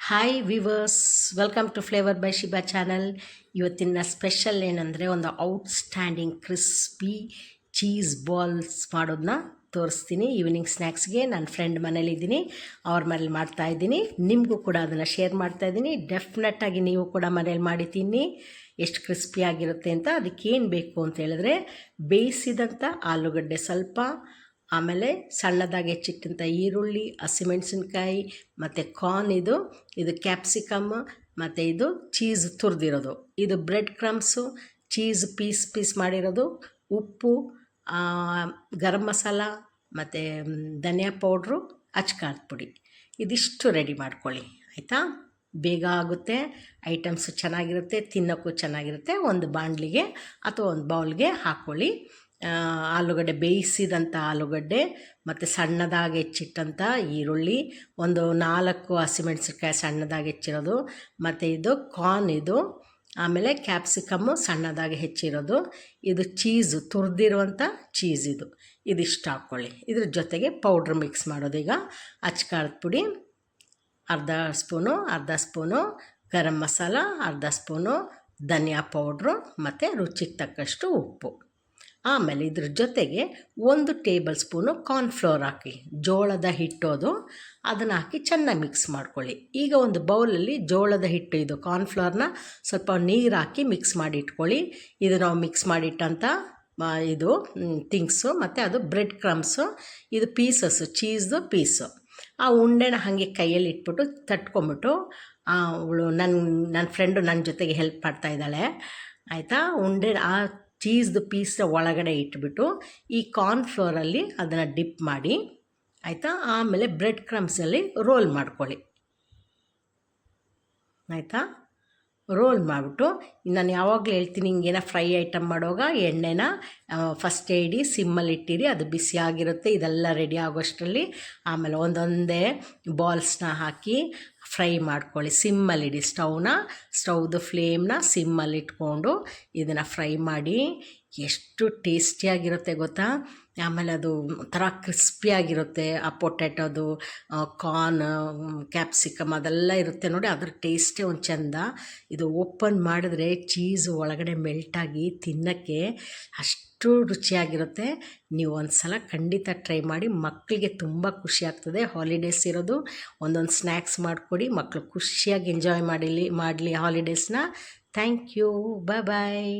Hi viewers, welcome to flavour by Shiba channel. ಇವತ್ತಿನ special ಏನಂದರೆ ಒಂದು ಔಟ್ಸ್ಟ್ಯಾಂಡಿಂಗ್ ಕ್ರಿಸ್ಪಿ ಚೀಸ್ ಬಾಲ್ಸ್ ಮಾಡೋದನ್ನ ತೋರಿಸ್ತೀನಿ. ಈವ್ನಿಂಗ್ ಸ್ನ್ಯಾಕ್ಸ್ಗೆ ನನ್ನ ಫ್ರೆಂಡ್ ಮನೇಲಿದ್ದೀನಿ, ಅವ್ರ ಮನೇಲಿ ಮಾಡ್ತಾಯಿದ್ದೀನಿ. ನಿಮಗೂ ಕೂಡ ಅದನ್ನು ಶೇರ್ ಮಾಡ್ತಾಯಿದ್ದೀನಿ. ಡೆಫಿನೆಟ್ಟಾಗಿ ನೀವು ಕೂಡ ಮನೇಲಿ ಮಾಡಿ ತಿನ್ನಿ, ಎಷ್ಟು ಕ್ರಿಸ್ಪಿಯಾಗಿರುತ್ತೆ ಅಂತ. ಅದಕ್ಕೇನು ಬೇಕು ಅಂತ ಹೇಳಿದ್ರೆ, ಬೇಯಿಸಿದಂಥ ಆಲೂಗಡ್ಡೆ ಸ್ವಲ್ಪ, ಆಮೇಲೆ ಸಣ್ಣದಾಗಿ ಹೆಚ್ಚಿಟ್ಟಂಥ ಈರುಳ್ಳಿ, ಹಸಿಮೆಣಸಿನ್ಕಾಯಿ ಮತ್ತು ಕಾರ್ನ್, ಇದು ಕ್ಯಾಪ್ಸಿಕಮ್, ಮತ್ತು ಇದು ಚೀಸ್ ತುರಿದಿರೋದು, ಇದು ಬ್ರೆಡ್ ಕ್ರಮ್ಸು, ಚೀಸ್ ಪೀಸ್ ಮಾಡಿರೋದು, ಉಪ್ಪು, ಗರಂ ಮಸಾಲ ಮತ್ತು ಧನಿಯಾ ಪೌಡ್ರು, ಅಚ್ಕಾರದ ಪುಡಿ. ಇದಿಷ್ಟು ರೆಡಿ ಮಾಡ್ಕೊಳ್ಳಿ, ಆಯಿತಾ? ಬೇಗ ಆಗುತ್ತೆ, ಐಟಮ್ಸು ಚೆನ್ನಾಗಿರುತ್ತೆ, ತಿನ್ನೋಕ್ಕೂ ಚೆನ್ನಾಗಿರುತ್ತೆ. ಒಂದು ಬಾಣಲಿಗೆ ಅಥವಾ ಒಂದು ಬೌಲ್ಗೆ ಹಾಕ್ಕೊಳ್ಳಿ. ಆಲೂಗಡ್ಡೆ, ಬೇಯಿಸಿದಂಥ ಆಲೂಗಡ್ಡೆ ಮತ್ತು ಸಣ್ಣದಾಗಿ ಹೆಚ್ಚಿಟ್ಟಂಥ ಈರುಳ್ಳಿ, ಒಂದು 4 ಹಸಿಮೆಣಸಿನ್ಕಾಯಿ ಸಣ್ಣದಾಗಿ ಹೆಚ್ಚಿರೋದು, ಮತ್ತು ಇದು ಕಾರ್ನ್, ಆಮೇಲೆ ಕ್ಯಾಪ್ಸಿಕಮ್ಮು ಸಣ್ಣದಾಗಿ ಹೆಚ್ಚಿರೋದು, ಇದು ಚೀಸು ತುರಿದಿರುವಂಥ ಚೀಸ್, ಇದಿಷ್ಟು ಹಾಕ್ಕೊಳ್ಳಿ. ಇದ್ರ ಜೊತೆಗೆ ಪೌಡ್ರ್ ಮಿಕ್ಸ್ ಮಾಡೋದು. ಈಗ ಅಚ್ಕಾರದ ಪುಡಿ ಅರ್ಧ ಸ್ಪೂನು, ಗರಂ ಮಸಾಲ ಅರ್ಧ ಸ್ಪೂನು, ಧನಿಯಾ ಪೌಡ್ರು ಮತ್ತು ರುಚಿಗೆ ತಕ್ಕಷ್ಟು ಉಪ್ಪು. ಆಮೇಲೆ ಇದ್ರ ಜೊತೆಗೆ 1 ಟೇಬಲ್ ಸ್ಪೂನು ಕಾರ್ನ್ಫ್ಲೋರ್ ಹಾಕಿ, ಜೋಳದ ಹಿಟ್ಟು, ಅದನ್ನು ಹಾಕಿ ಚೆನ್ನಾಗಿ ಮಿಕ್ಸ್ ಮಾಡ್ಕೊಳ್ಳಿ. ಈಗ ಒಂದು ಬೌಲಲ್ಲಿ ಜೋಳದ ಹಿಟ್ಟು, ಕಾರ್ನ್ಫ್ಲೋರ್ನ ಸ್ವಲ್ಪ ನೀರು ಹಾಕಿ ಮಿಕ್ಸ್ ಮಾಡಿ ಇಟ್ಕೊಳ್ಳಿ. ಇದು ನಾವು ಮಿಕ್ಸ್ ಮಾಡಿಟ್ಟಂಥ ಥಿಂಗ್ಸು, ಮತ್ತು ಅದು ಬ್ರೆಡ್ ಕ್ರಮ್ಸು, ಇದು ಪೀಸಸ್ಸು, ಚೀಸ್ದು ಪೀಸು. ಆ ಉಂಡೆನ ಹಾಗೆ ಕೈಯಲ್ಲಿ ಇಟ್ಬಿಟ್ಟು ತಟ್ಕೊಂಬಿಟ್ಟು, ಅವಳು ನನ್ನ ಫ್ರೆಂಡು ನನ್ನ ಜೊತೆಗೆ ಹೆಲ್ಪ್ ಮಾಡ್ತಾಯಿದ್ದಾಳೆ, ಆಯಿತಾ? ಆ ಚೀಸ್ದು ಪೀಸ್ನ ಒಳಗಡೆ ಇಟ್ಬಿಟ್ಟು ಈ ಕಾರ್ನ್ಫ್ಲೋರಲ್ಲಿ ಅದನ್ನು ಡಿಪ್ ಮಾಡಿ, ಆಯಿತಾ? ಆಮೇಲೆ ಬ್ರೆಡ್ ಕ್ರಮ್ಸಲ್ಲಿ ರೋಲ್ ಮಾಡ್ಕೊಳ್ಳಿ, ಆಯಿತಾ? ರೋಲ್ ಮಾಡಿಬಿಟ್ಟು, ನಾನು ಯಾವಾಗಲೂ ಹೇಳ್ತೀನಿ, ಹಿಂಗೇನೋ ಫ್ರೈ ಐಟಮ್ ಮಾಡುವಾಗ ಎಣ್ಣೆನ ಫಸ್ಟೇ ಇಡಿ, ಸಿಮ್ಮಲ್ಲಿ ಇಟ್ಟಿರಿ, ಅದು ಬಿಸಿಯಾಗಿರುತ್ತೆ. ಇದೆಲ್ಲ ರೆಡಿ ಆಗೋಷ್ಟರಲ್ಲಿ ಆಮೇಲೆ ಒಂದೊಂದೇ ಬಾಲ್ಸ್ನ ಹಾಕಿ ಫ್ರೈ ಮಾಡ್ಕೊಳ್ಳಿ. ಸಿಮ್ಮಲ್ಲಿಡಿ, ಸ್ಟವ್ದು ಫ್ಲೇಮ್ನ ಸಿಮ್ಮಲ್ಲಿ ಇಟ್ಕೊಂಡು ಇದನ್ನು ಫ್ರೈ ಮಾಡಿ. ಎಷ್ಟು ಟೇಸ್ಟಿಯಾಗಿರುತ್ತೆ ಗೊತ್ತಾ? ಆಮೇಲೆ ಅದು ಒಂಥರ ಕ್ರಿಸ್ಪಿಯಾಗಿರುತ್ತೆ. ಆ ಪೊಟ್ಯಾಟೋದು, ಕಾರ್ನ್, ಕ್ಯಾಪ್ಸಿಕಮ್ ಅದೆಲ್ಲ ಇರುತ್ತೆ ನೋಡಿ, ಅದ್ರ ಟೇಸ್ಟೇ ಒಂದು ಚೆಂದ. ಇದು ಓಪನ್ ಮಾಡಿದ್ರೆ ಚೀಸು ಒಳಗಡೆ ಮೆಲ್ಟಾಗಿ ತಿನ್ನೋಕ್ಕೆ ಅಷ್ಟು ರುಚಿಯಾಗಿರುತ್ತೆ. ನೀವು ಒಂದು ಸಲ ಖಂಡಿತ ಟ್ರೈ ಮಾಡಿ, ಮಕ್ಕಳಿಗೆ ತುಂಬ ಖುಷಿ ಆಗ್ತದೆ. ಹಾಲಿಡೇಸ್ ಇರೋದು, ಒಂದೊಂದು ಸ್ನ್ಯಾಕ್ಸ್ ಮಾಡಿಕೊಡಿ, ಮಕ್ಕಳು ಖುಷಿಯಾಗಿ ಎಂಜಾಯ್ ಮಾಡಲಿ ಹಾಲಿಡೇಸ್ನ. Thank you, bye.